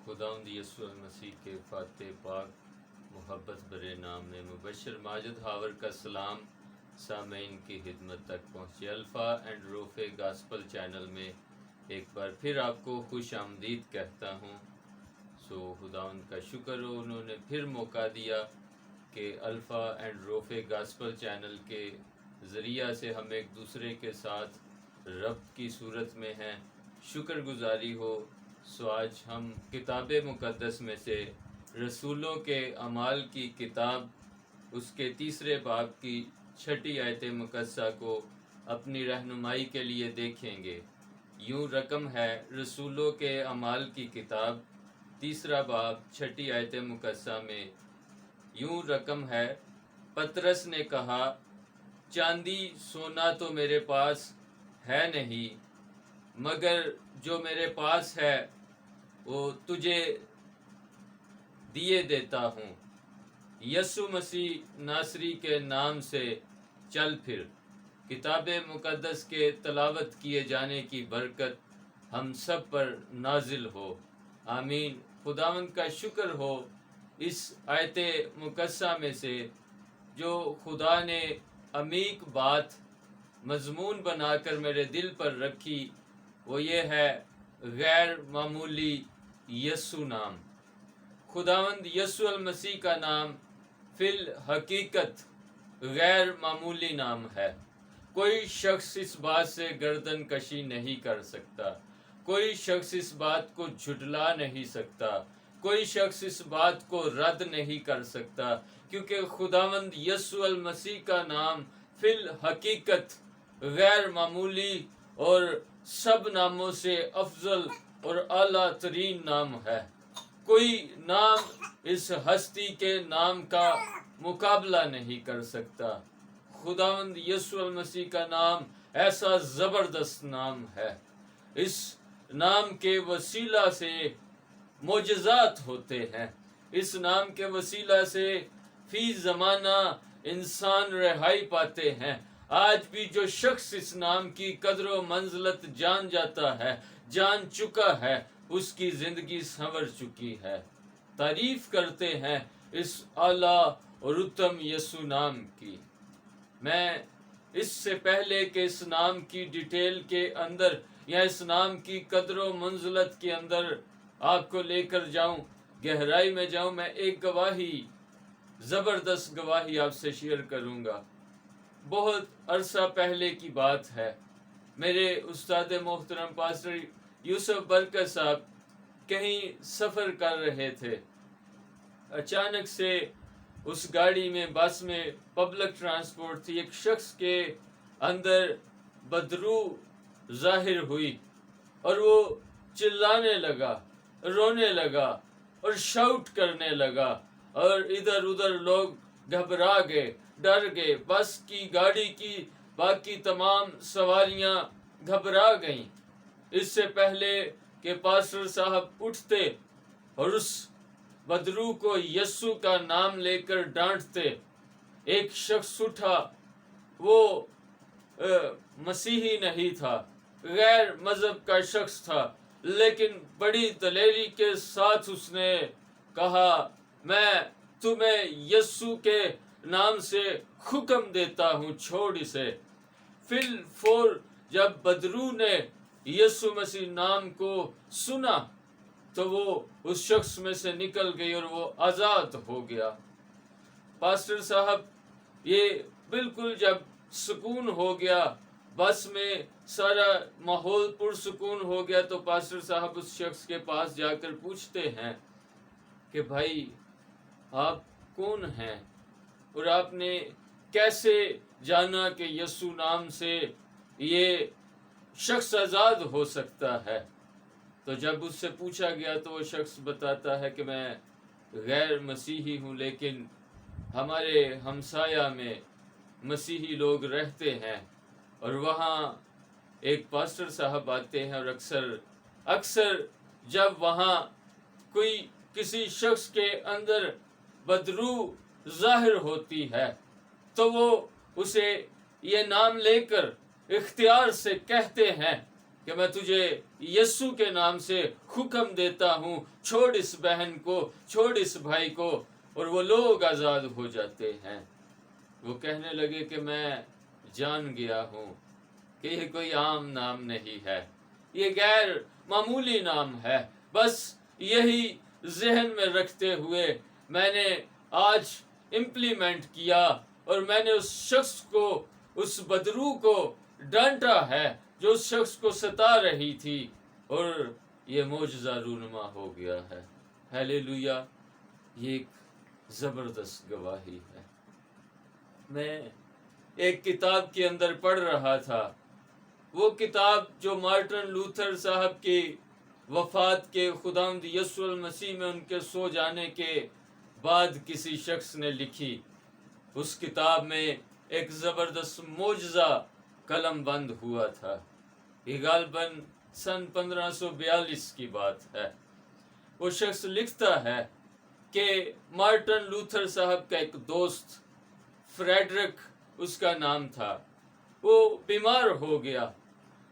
खुदावंद यीशु मसीह के फ़ातिह पाक मोहब्बत भरे नाम में मुबशर माजिद हावर का सलाम सामीन की खिदमत तक पहुँचे। अल्फ़ा एंड रोफ़े गास्पल चैनल में एक बार फिर आपको खुश आमदीद कहता हूँ। खुदावंद का शुक्र हो, उन्होंने फिर मौका दिया कि अल्फ़ा एंड रोफ़े गास्पल चैनल के ज़रिया से हम एक दूसरे के साथ रब की सूरत में हैं। शुक्रगुजारी हो। आज हम किताब मुक़द्दस में से रसूलों के अमाल की किताब उसके तीसरे बाब की 6 आयत मुक़द्दसा को अपनी रहनुमाई के लिए देखेंगे। यूँ रकम है रसूलों के अमाल की किताब तीसरा बाब 6 आयत मुक़द्दसा में यूँ रकम है, पतरस ने कहा, चांदी सोना तो मेरे पास है नहीं, मगर जो मेरे पास है वो तुझे दिए देता हूँ। यीशु मसीह नासरी के नाम से चल फिर। किताब मुक़द्दस के तलावत किए जाने की बरकत हम सब पर नाजिल हो। आमीन। खुदावंद का शुक्र हो इस आयत मुक़द्दसा में से जो खुदा ने अमीक बात मजमून बनाकर मेरे दिल पर रखी, वो ये है गैर मामूली यीशु नाम। खुदावंद यीशु मसीह का नाम फिल हकीकत गैर मामूली नाम है। कोई शख्स इस बात से गर्दन कशी नहीं कर सकता, कोई शख्स इस बात को झुटला नहीं सकता, कोई शख्स इस बात को रद्द नहीं कर सकता, क्योंकि खुदावंद यीशु मसीह का नाम फिल हकीकत गैर मामूली और सब नामों से अफजल और आला तरीन नाम है। कोई नाम इस हस्ती के नाम का मुकाबला नहीं कर सकता। खुदावंद यीशु मसीह का नाम ऐसा ज़बरदस्त नाम है। इस नाम के वसीला से मोजज़ात होते हैं। इस नाम के वसीला से फी ज़माना इंसान रिहाई पाते हैं। आज भी जो शख्स इस नाम की कदर मंजिलत जान जाता है, जान चुका है, उसकी ज़िंदगी संवर चुकी है। तारीफ करते हैं इस आला और उत्तम यीशु नाम की। मैं इससे पहले कि इस नाम की डिटेल के अंदर या इस नाम की कदर मंजिलत के अंदर आपको लेकर जाऊं, गहराई में जाऊं, मैं एक गवाही, ज़बरदस्त गवाही आपसे शेयर करूंगा। बहुत अरसा पहले की बात है। मेरे उस्ताद मोहतरम पास्टर यूसुफ बरकत साहब कहीं सफ़र कर रहे थे। अचानक से उस गाड़ी में, बस में, पब्लिक ट्रांसपोर्ट थी, एक शख्स के अंदर बदरू जाहिर हुई और वो चिल्लाने लगा, रोने लगा और शाउट करने लगा और इधर उधर लोग घबरा गए, डर गए। बस की, गाड़ी की बाकी तमाम सवारियां घबरा गईं। इससे पहले कि पास्टर साहब उठते और उस बदरू को यस्सु का नाम लेकर डांटते, एक शख्स उठा। वो मसीही नहीं था, गैर मजहब का शख्स था, लेकिन बड़ी दलेरी के साथ उसने कहा, मैं तुम्हें यस्सु के नाम से हुक्म देता हूँ, छोड़ इसे। फिल फोर जब बदरू ने यीशु मसीह नाम को सुना तो वो उस शख्स में से निकल गई और वो आज़ाद हो गया। पास्टर साहब ये बिल्कुल जब सुकून हो गया, बस में सारा माहौल पुरसुकून हो गया, तो पास्टर साहब उस शख्स के पास जाकर पूछते हैं कि भाई आप कौन हैं और आपने कैसे जाना कि यीशु नाम से ये शख्स आज़ाद हो सकता है। तो जब उससे पूछा गया तो वो शख्स बताता है कि मैं गैर मसीही हूँ, लेकिन हमारे हमसाया में मसीही लोग रहते हैं और वहाँ एक पास्टर साहब आते हैं और अक्सर जब वहाँ कोई किसी शख्स के अंदर बदरू जाहिर होती है तो वो उसे ये नाम लेकर इख्तियार से कहते हैं کہ میں تجھے یسوع کے نام سے حکم دیتا ہوں، چھوڑ اس بہن کو، چھوڑ اس بھائی کو، اور وہ لوگ آزاد ہو جاتے ہیں۔ وہ کہنے لگے کہ میں جان گیا ہوں کہ یہ کوئی عام نام نہیں ہے، یہ غیر معمولی نام ہے۔ بس یہی ذہن میں رکھتے ہوئے میں نے آج امپلیمنٹ کیا، اور میں نے اس شخص کو، اس بدروح کو ڈانٹا ہے جو اس شخص کو ستا رہی تھی، اور یہ معجزہ رونما ہو گیا ہے۔ ہیلیلویا! یہ ایک زبردست گواہی ہے۔ میں ایک کتاب کے اندر پڑھ رہا تھا، وہ کتاب جو مارٹن لوتھر صاحب کی وفات کے، خداوند یسوع المسیح میں ان کے سو جانے کے بعد کسی شخص نے لکھی۔ اس کتاب میں ایک زبردست معجزہ قلم بند ہوا تھا۔ یہ غالباً سن 1542 کی بات ہے۔ وہ شخص لکھتا ہے کہ مارٹن لوتھر صاحب کا ایک دوست، فریڈرک اس کا نام تھا، وہ بیمار ہو گیا۔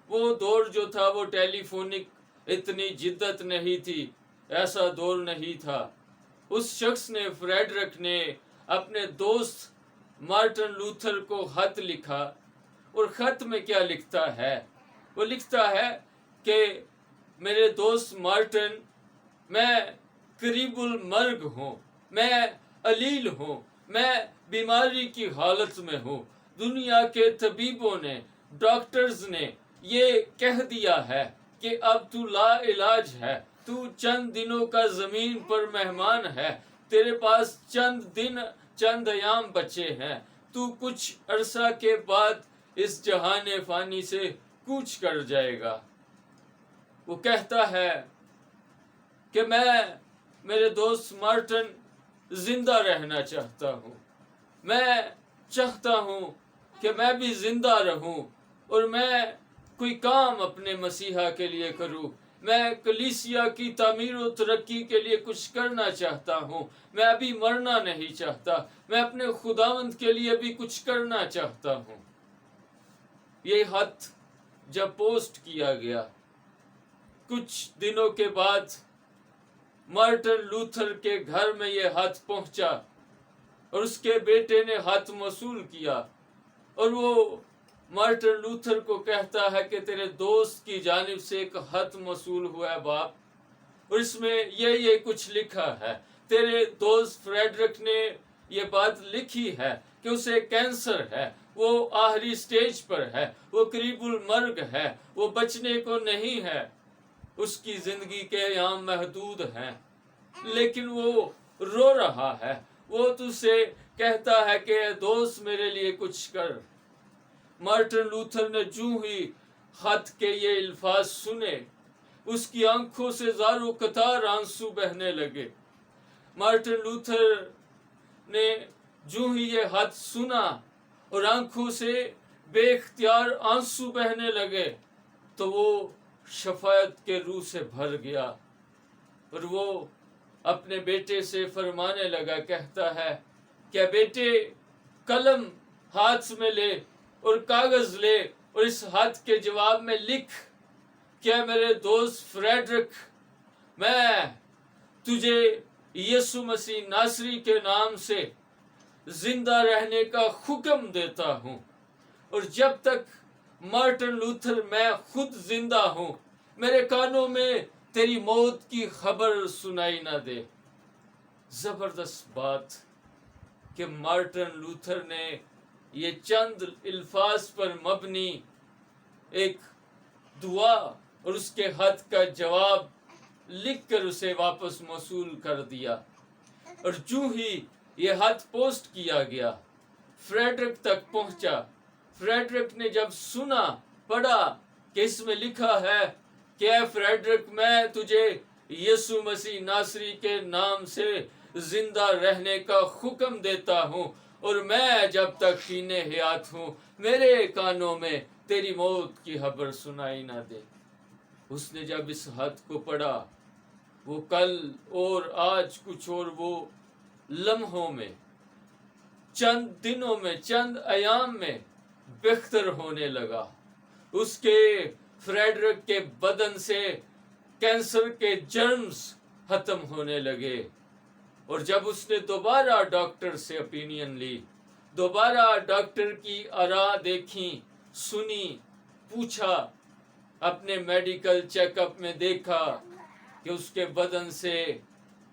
وہ دور جو تھا وہ ٹیلی فونک اتنی جدت نہیں تھی، ایسا دور نہیں تھا۔ اس شخص نے، فریڈرک نے، اپنے دوست مارٹن لوتھر کو خط لکھا، اور خط میں کیا لکھتا ہے؟ وہ لکھتا ہے کہ میرے دوست مارٹن، میں قریب المرگ ہوں، میں علیل ہوں، میں بیماری کی حالت میں ہوں۔ دنیا کے طبیبوں نے، ڈاکٹرز نے یہ کہہ دیا ہے کہ اب تو لا علاج ہے، تو چند دنوں کا زمین پر مہمان ہے، تیرے پاس چند دن، چند ایام بچے ہیں، تو کچھ عرصہ کے بعد اس جہان فانی سے کوچ کر جائے گا۔ وہ کہتا ہے کہ میں، میرے دوست مارٹن، زندہ رہنا چاہتا ہوں، میں چاہتا ہوں کہ میں بھی زندہ رہوں، اور میں کوئی کام اپنے مسیحا کے لیے کروں، میں کلیسیا کی تعمیر و ترقی کے لیے کچھ کرنا چاہتا ہوں، میں ابھی مرنا نہیں چاہتا، میں اپنے خداوند کے لیے بھی کچھ کرنا چاہتا ہوں۔ یہ خط جب پوسٹ کیا گیا، کچھ دنوں کے بعد مارٹن لوتھر کے گھر میں یہ خط پہنچا، اور اس کے بیٹے نے خط موصول کیا، اور وہ مارٹن لوتھر کو کہتا ہے کہ تیرے دوست کی جانب سے ایک خط موصول ہوا ہے باپ، اور اس میں یہ کچھ لکھا ہے۔ تیرے دوست فریڈرک نے یہ بات لکھی ہے کہ اسے کینسر ہے، وہ آخری سٹیج پر ہے، وہ قریب المرگ ہے، وہ بچنے کو نہیں ہے، اس کی زندگی کے ایام محدود ہیں، لیکن وہ رو رہا ہے، وہ تجھ سے کہتا ہے کہ دوست میرے لیے کچھ کر۔ مارٹن لوتھر نے جو ہی خط کے یہ الفاظ سنے، اس کی آنکھوں سے زاروں قطار آنسو بہنے لگے۔ مارٹن لوتھر نے جو ہی یہ خط سنا اور آنکھوں سے بے اختیار آنسو بہنے لگے، تو وہ شفاعت کے روح سے بھر گیا، اور وہ اپنے بیٹے سے فرمانے لگا، کہتا ہے کہ بیٹے قلم ہاتھ میں لے اور کاغذ لے، اور اس خط کے جواب میں لکھ کہ میرے دوست فریڈرک، میں تجھے یسوع مسیح ناصری کے نام سے زندہ رہنے کا حکم دیتا ہوں، اور جب تک مارٹن لوتھر میں خود زندہ ہوں، میرے کانوں میں تیری موت کی خبر سنائی نہ دے۔ زبردست بات کہ مارٹن لوتھر نے یہ چند الفاظ پر مبنی ایک دعا اور اس کے خط کا جواب لکھ کر اسے واپس موصول کر دیا، اور جو ہی یہ خط پوسٹ کیا گیا، فریڈرک تک پہنچا۔ فریڈرک نے جب سنا، پڑھا کہ اس میں لکھا ہے کہ اے فریڈرک، میں تجھے یسوع مسیح ناصری کے نام سے زندہ رہنے کا حکم دیتا ہوں، اور میں جب تک شین حیات ہوں، میرے کانوں میں تیری موت کی خبر سنائی نہ دے۔ اس نے جب اس خط کو پڑھا، وہ کل اور آج کچھ اور وہ لمحوں میں، چند دنوں میں، چند ایام میں بہتر ہونے لگا۔ اس کے फ्रेडरिक के बदन से कैंसर के जर्म्स खत्म होने लगे। और जब उसने दोबारा डॉक्टर से ओपिनियन ली, दोबारा डॉक्टर की आरा देखी, सुनी, पूछा, अपने मेडिकल चेकअप में देखा कि उसके बदन से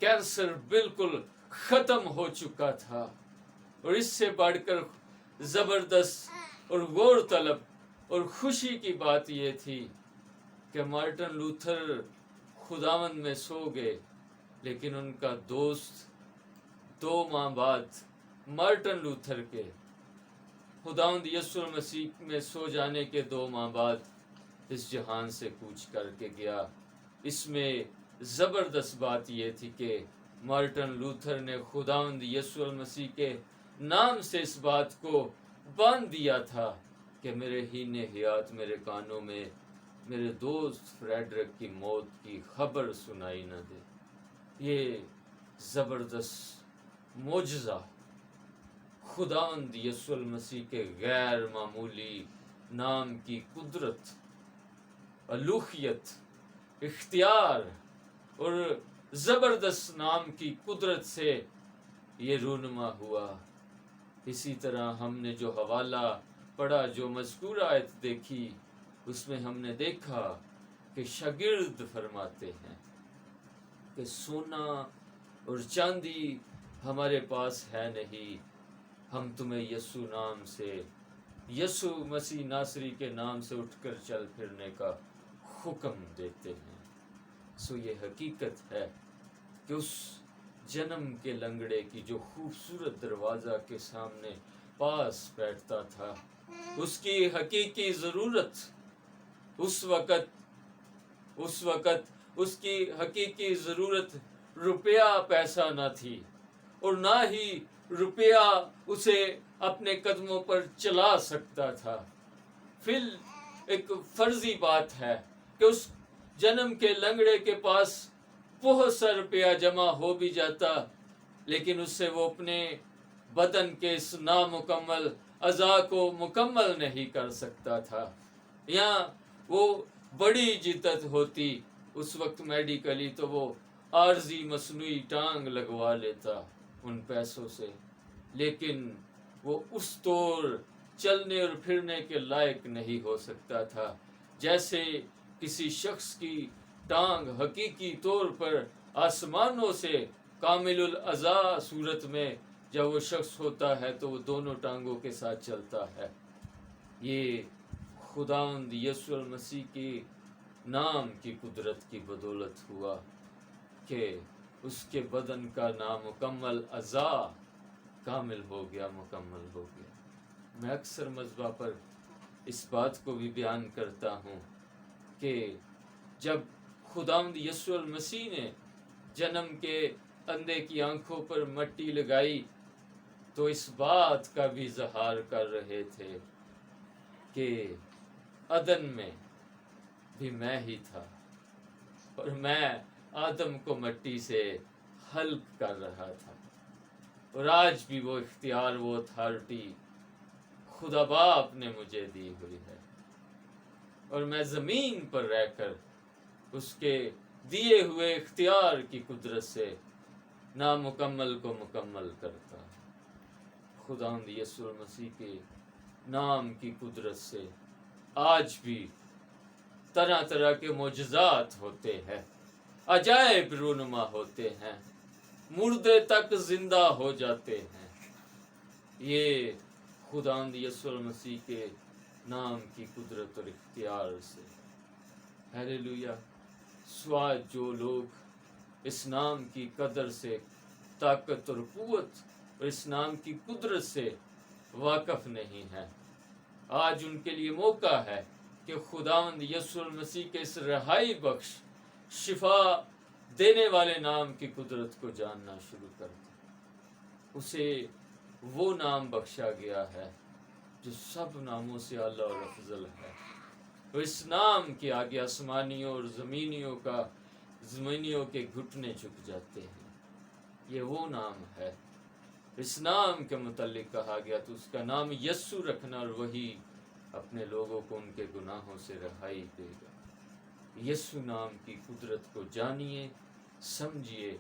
कैंसर बिल्कुल खत्म हो चुका था। और इससे बढ़कर जबरदस्त और गौर तलब और खुशी की बात यह थी कि मार्टिन लूथर खुदावंद में सो गए, लेकिन उनका दोस्त 2 माह बाद मार्टिन लूथर के खुदावंद यीशु मसीह में सो जाने के 2 माह बाद इस जहान से कूच करके गया। इसमें ज़बरदस्त बात यह थी कि मार्टिन लूथर ने खुदावंद यीशु मसीह के नाम से इस बात को बांध दिया था कि मेरे हीने हयात मेरे कानों में मेरे दोस्त फ्रेडरिक की मौत की खबर सुनाई न दे। ये ज़बरदस्त मोजज़ा खुदावंद यीशु मसीह के गैर मामूली नाम की कुदरत, अलूहियत, इख्तियार और ज़बरदस्त नाम की कुदरत से ये रूनुमा हुआ। इसी तरह हमने जो हवाला पढ़ा, जो मज़कूर आयत देखी, उसमें हमने देखा कि शागिर्द फरमाते हैं कि सोना और चांदी हमारे पास है नहीं, हम तुम्हें यीशु नाम से, यीशु मसीह नासरी के नाम से उठकर चल फिरने का हुक्म देते हैं। सो ये हकीकत है कि उस जन्म के लंगड़े की जो खूबसूरत दरवाज़ा के सामने पास बैठता था, उसकी हकीकी ज़रूरत उस वक़्त उसकी हकीकी ज़रूरत रुपया पैसा न थी, और ना ही रुपया उसे अपने कदमों पर चला सकता था। फिर एक फर्जी बात है कि उस जन्म के लंगड़े के पास बहुत सा रुपया जमा हो भी जाता, लेकिन उससे वो अपने बदन के इस नामुकम्मल अज़ा को मुकम्मल नहीं कर सकता था। यहाँ वो बड़ी जिद्दत होती, उस वक्त मेडिकली तो वो आर्जी मसनूई टांग लगवा लेता उन पैसों से, लेकिन वो उस तौर चलने और फिरने के लायक नहीं हो सकता था जैसे किसी शख्स की टांग हकीकी तौर पर आसमानों से कामिलुल अज़ा सूरत में जब वो शख्स होता है तो वो दोनों टांगों के साथ चलता है। ये खुदावंद यीशु मसीह के नाम की कुदरत की बदौलत हुआ कि उसके बदन का नामुकम्मल अज़ा कामिल हो गया, मुकम्मल हो गया। मैं अक्सर मज़बा पर इस बात को भी बयान करता हूँ कि जब खुदावंद यीशु मसीह ने जन्म के अंधे की आंखों पर मट्टी लगाई तो इस बात का भी इज़हार कर रहे थे कि अदन में भी मैं ही था और मैं आदम को मट्टी से हल्क कर रहा था, और आज भी वो इख्तियार, वो अथॉरिटी खुदा बाप ने मुझे दी हुई है, और मैं ज़मीन पर रहकर उसके दिए हुए इख्तियार की कुदरत से नामुकम्मल को मुकम्मल करता। खुदावंद यीशु मसीह के नाम की कुदरत से आज भी तरह तरह के मोजज़ात होते हैं, अजायब रूनुमा होते हैं, मुर्दे तक जिंदा हो जाते हैं। ये खुदावंद यीशु मसीह के नाम की कुदरत और इख्तियार से। हालेलुया। स्वाद जो लोग इस नाम की कदर से, ताकत और कुव्वत और इस नाम की कुदरत से वाकफ़ नहीं है, आज उनके लिए मौका है कि खुदावंद यीशु मसीह के इस रहाई बख्श, शिफा देने वाले नाम की कुदरत को जानना शुरू कर दें। उसे वो नाम बख्शा गया है जो सब नामों से आला और अफजल है, और इस नाम के आगे आसमानियों और ज़मीनियों के घुटने झुक जाते हैं। ये वो नाम है, इस नाम के मुतालिक कहा गया तो उसका नाम यस्सु रखना, और वही اپنے لوگوں کو ان کے گناہوں سے رہائی دے گا۔ یسوع نام کی قدرت کو جانیے، سمجھیے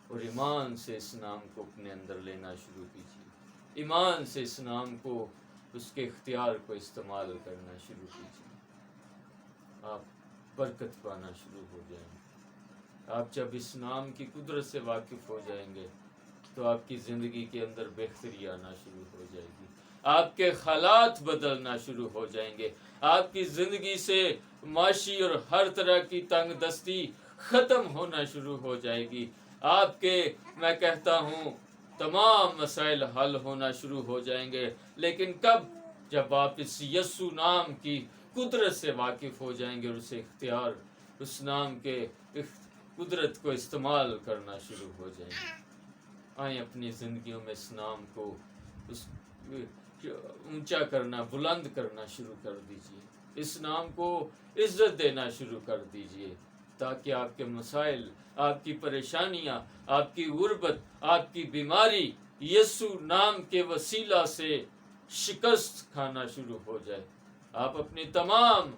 اور ایمان سے اس نام کو اپنے اندر لینا شروع کیجیے، ایمان سے اس نام کو، اس کے اختیار کو استعمال کرنا شروع کیجیے۔ آپ برکت پانا شروع ہو جائیں گے۔ آپ جب اس نام کی قدرت سے واقف ہو جائیں گے تو آپ کی زندگی کے اندر بہتری آنا شروع ہو جائے گی، آپ کے حالات بدلنا شروع ہو جائیں گے، آپ کی زندگی سے معاشی اور ہر طرح کی تنگ دستی ختم ہونا شروع ہو جائے گی، آپ کے، میں کہتا ہوں، تمام مسائل حل ہونا شروع ہو جائیں گے۔ لیکن کب؟ جب آپ اس یسوع نام کی قدرت سے واقف ہو جائیں گے اور اسے اختیار، اس نام کے قدرت کو استعمال کرنا شروع ہو جائیں گے۔ آئیں اپنی زندگیوں میں اس نام کو اس اونچا کرنا، بلند کرنا شروع کر دیجیے، اس نام کو عزت دینا شروع کر دیجیے، تاکہ آپ کے مسائل، آپ کی پریشانیاں، آپ کی غربت، آپ کی بیماری یسوع نام کے وسیلہ سے شکست کھانا شروع ہو جائے۔ آپ اپنی تمام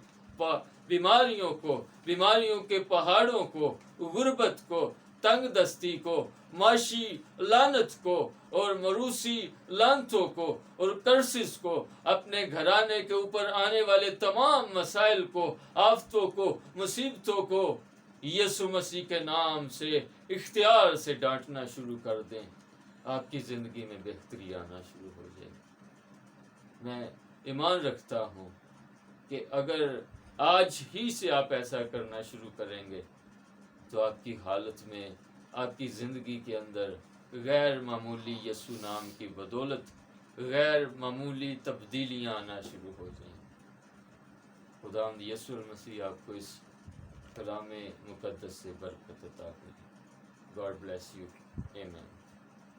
بیماریوں کو، بیماریوں کے پہاڑوں کو، غربت کو، تنگ دستی کو، معاشی لعنت کو اور مروسی لعنتوں کو اور کرسز کو، اپنے گھرانے کے اوپر آنے والے تمام مسائل کو، آفتوں کو، مصیبتوں کو یسوع مسیح کے نام سے اختیار سے ڈانٹنا شروع کر دیں۔ آپ کی زندگی میں بہتری آنا شروع ہو جائے۔ میں ایمان رکھتا ہوں کہ اگر آج ہی سے آپ ایسا کرنا شروع کریں گے تو آپ کی حالت میں، آپ کی زندگی کے اندر غیر معمولی یسوع نام کی بدولت غیر معمولی تبدیلیاں آنا شروع ہو جائیں۔ خداوند یسوع المسیح آپ کو اس کلام مقدس سے برکت عطا کرے۔ گاڈ بلیس یو، آمین۔